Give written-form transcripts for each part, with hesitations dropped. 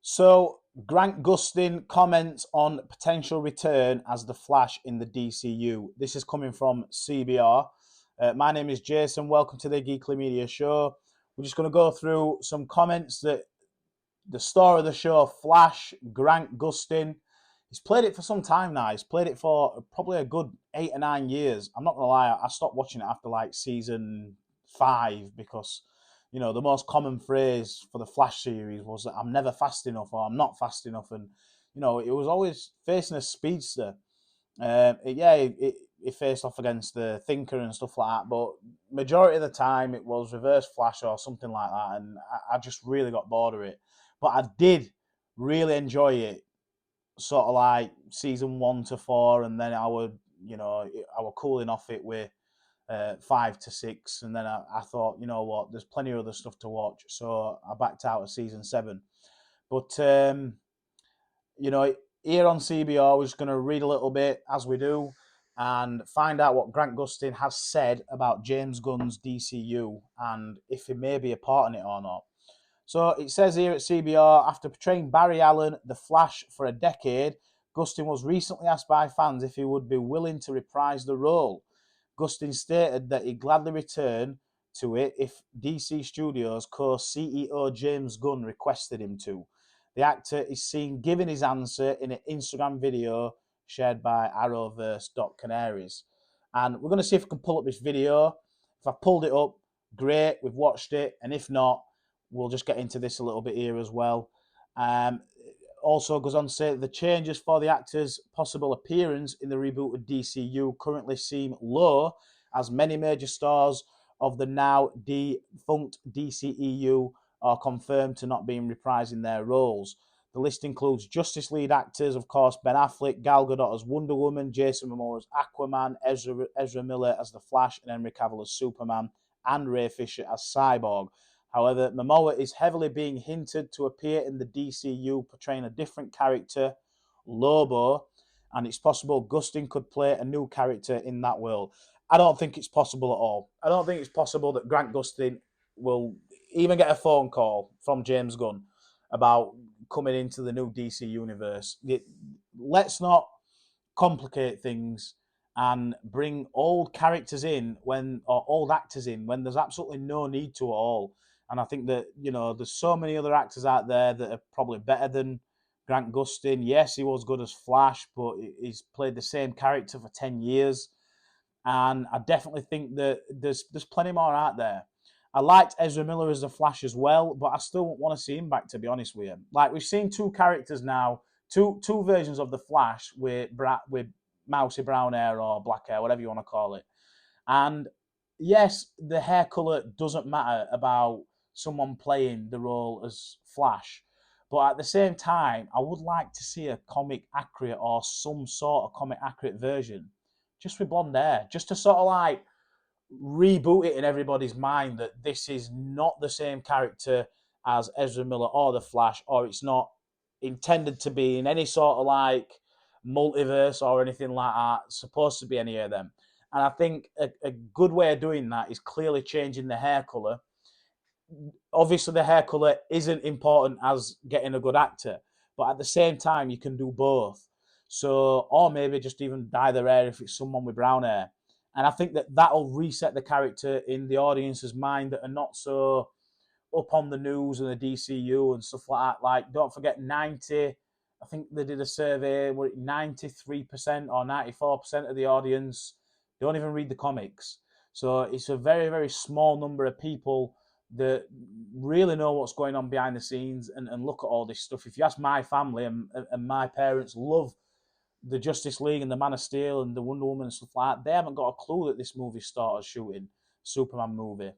So, Grant Gustin comments on potential return as the Flash in the DCU. This is coming from CBR. My name is Jason. Welcome to the Geekly Media Show. We're just going to go through some comments that the star of the show, Flash, Grant Gustin, he's played it for some time now. He's played it for probably a good 8 or 9 years. I'm not going to lie, I stopped watching it after like season 5 because the most common phrase for the Flash series was that I'm never fast enough or I'm not fast enough. And, it was always facing a speedster. It faced off against the Thinker and stuff like that. But majority of the time it was Reverse Flash or something like that. And I just really got bored of it. But I did really enjoy it, sort of like season 1 to 4. And then I were cooling off it with 5 to 6, and then I thought, you know what, there's plenty of other stuff to watch, so I backed out of season 7. But here on CBR, we're just going to read a little bit as we do, and find out what Grant Gustin has said about James Gunn's DCU and if he may be a part in it or not. So it says here at CBR, after portraying Barry Allen, the Flash, for a decade, Gustin was recently asked by fans if he would be willing to reprise the role. Gustin stated that he'd gladly return to it if DC Studios co-CEO James Gunn requested him to. The actor is seen giving his answer in an Instagram video shared by Arrowverse.Canaries. And we're going to see if we can pull up this video. If I pulled it up, great, we've watched it. And if not, we'll just get into this a little bit here as well. Also goes on to say that the changes for the actor's possible appearance in the rebooted DCU currently seem low, as many major stars of the now defunct DCEU are confirmed to not be reprising their roles. The list includes Justice League actors, of course, Ben Affleck, Gal Gadot as Wonder Woman, Jason Momoa as Aquaman, Ezra Miller as The Flash, and Henry Cavill as Superman, and Ray Fisher as Cyborg. However, Momoa is heavily being hinted to appear in the DCU portraying a different character, Lobo, and it's possible Gustin could play a new character in that world. I don't think it's possible at all. I don't think it's possible that Grant Gustin will even get a phone call from James Gunn about coming into the new DC universe. Let's not complicate things and bring old characters in or old actors in when there's absolutely no need to at all. And I think that, there's so many other actors out there that are probably better than Grant Gustin. Yes, he was good as Flash, but he's played the same character for 10 years. And I definitely think that there's plenty more out there. I liked Ezra Miller as the Flash as well, but I still won't want to see him back, to be honest with you. Like, we've seen two characters now, two versions of the Flash with mousy brown hair or black hair, whatever you want to call it. And yes, the hair colour doesn't matter about someone playing the role as Flash. But at the same time, I would like to see a comic accurate or some sort of comic accurate version just with blonde hair, just to sort of like reboot it in everybody's mind that this is not the same character as Ezra Miller or the Flash, or it's not intended to be in any sort of like multiverse or anything like that, supposed to be any of them. And I think a good way of doing that is clearly changing the hair colour. Obviously, the hair colour isn't important as getting a good actor, but at the same time, you can do both. So, or maybe just even dye their hair if it's someone with brown hair. And I think that that'll reset the character in the audience's mind that are not so up on the news and the DCU and stuff like that. Like, don't forget 90, I think they did a survey where 93% or 94% of the audience don't even read the comics. So it's a very, very small number of people that really know what's going on behind the scenes and look at all this stuff. If you ask my family and my parents love the Justice League and the Man of Steel and the Wonder Woman and stuff like that, they haven't got a clue that this movie started shooting, Superman movie.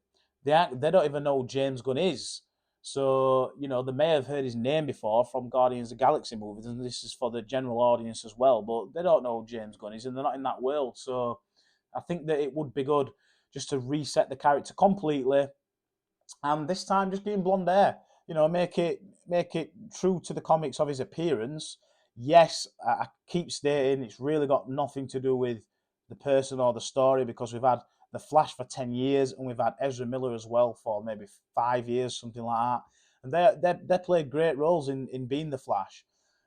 They don't even know who James Gunn is. So, they may have heard his name before from Guardians of the Galaxy movies, and this is for the general audience as well, but they don't know who James Gunn is, and they're not in that world. So I think that it would be good just to reset the character completely, and this time just give him blonde hair. Make it true to the comics of his appearance. Yes, I keep stating it's really got nothing to do with the person or the story, because we've had the Flash for 10 years and we've had Ezra Miller as well for maybe 5 years, something like that. and they played great roles in being the Flash,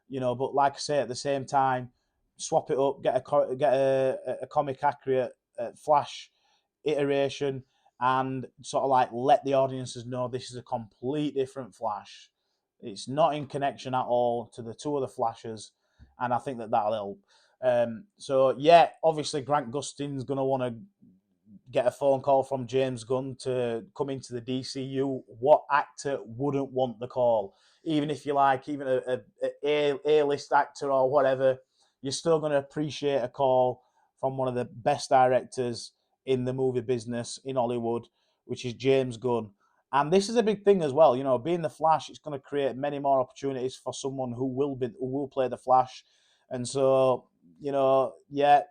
you know. But like I say, at the same time, swap it up, get a comic accurate Flash iteration, and sort of like let the audiences know this is a complete different Flash. It's not in connection at all to the two other Flashes, and I think that that'll help. So yeah, obviously Grant Gustin's gonna want to get a phone call from James Gunn to come into the DCU. What actor wouldn't want the call? Even if you like, even a list actor or whatever, you're still going to appreciate a call from one of the best directors in the movie business in Hollywood, which is James Gunn. And this is a big thing as well. You know, being the Flash, it's going to create many more opportunities for someone who will play the Flash. And so, you know, yeah,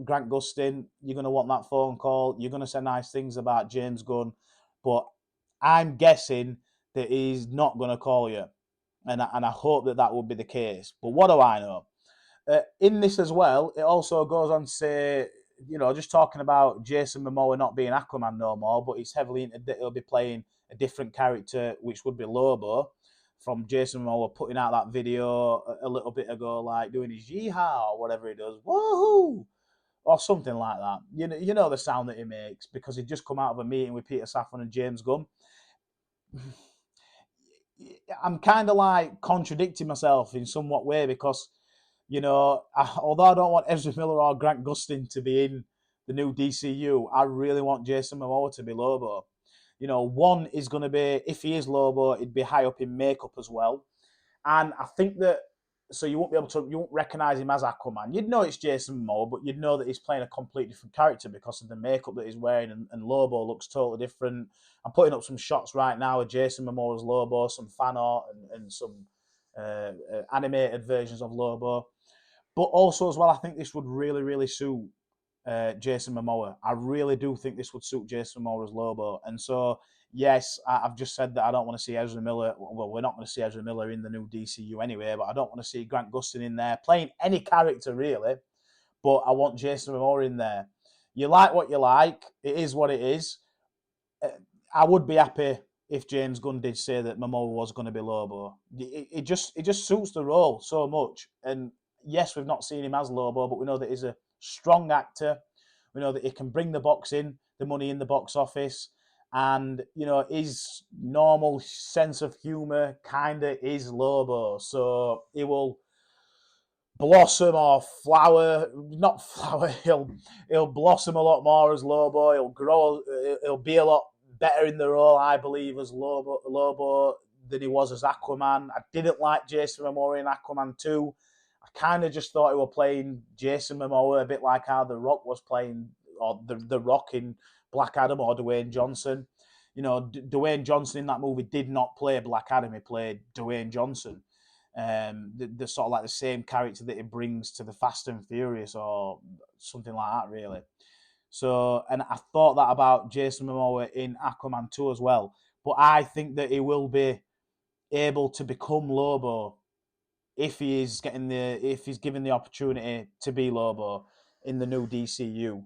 Grant Gustin, you're going to want that phone call. You're going to say nice things about James Gunn, but I'm guessing that he's not going to call you, and I hope that that would be the case. But what do I know? In this as well, it also goes on to say, you know, just talking about Jason Momoa not being Aquaman no more, but he's heavily into that he'll be playing a different character, which would be Lobo, from Jason Momoa putting out that video a little bit ago, like doing his yeehaw or whatever he does, woohoo, or something like that. You know the sound that he makes because he'd just come out of a meeting with Peter Safran and James Gunn. I'm kind of like contradicting myself in somewhat way because, you know, although I don't want Ezra Miller or Grant Gustin to be in the new DCU, I really want Jason Momoa to be Lobo. You know, one is going to be, if he is Lobo, he'd be high up in makeup as well. And I think that, so you won't recognize him as Aquaman. You'd know it's Jason Momoa, but you'd know that he's playing a completely different character because of the makeup that he's wearing, and Lobo looks totally different. I'm putting up some shots right now of Jason Momoa's Lobo, some fan art and some animated versions of Lobo. But also as well, I think this would really, really suit Jason Momoa. I really do think this would suit Jason Momoa as Lobo. And so, yes, I've just said that I don't want to see Ezra Miller. Well, we're not going to see Ezra Miller in the new DCU anyway, but I don't want to see Grant Gustin in there playing any character really. But I want Jason Momoa in there. You like what you like. It is what it is. I would be happy if James Gunn did say that Momoa was going to be Lobo. It just suits the role so much. And yes, we've not seen him as Lobo, but we know that he's a strong actor. We know that he can bring the money in the box office, and you know his normal sense of humor kind of is Lobo. So he will blossom or flower, not flower. He'll blossom a lot more as Lobo. He'll grow. He'll be a lot better in the role, I believe, as Lobo than he was as Aquaman. I didn't like Jason Momoa in Aquaman 2. I kind of just thought he was playing Jason Momoa a bit like how The Rock was playing, or the Rock in Black Adam, or Dwayne Johnson. You know, Dwayne Johnson in that movie did not play Black Adam. He played Dwayne Johnson. The sort of like the same character that he brings to the Fast and Furious or something like that, really. So, and I thought that about Jason Momoa in Aquaman 2 as well. But I think that he will be able to become Lobo if he's given the opportunity to be Lobo in the new DCU.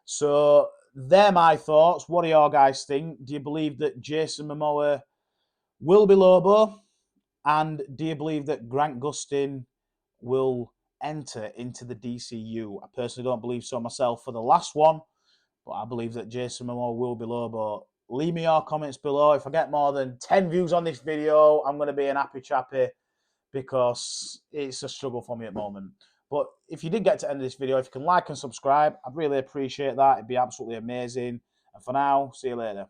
So they're my thoughts. What do y'all guys think? Do you believe that Jason Momoa will be Lobo? And do you believe that Grant Gustin will enter into the DCU? I personally don't believe so myself for the last one, but I believe that Jason Momoa will be Lobo. Leave me your comments below. If I get more than 10 views on this video, I'm going to be an happy chappy because it's a struggle for me at the moment. But if you did get to the end of this video, if you can like and subscribe, I'd really appreciate that. It'd be absolutely amazing. And for now, see you later.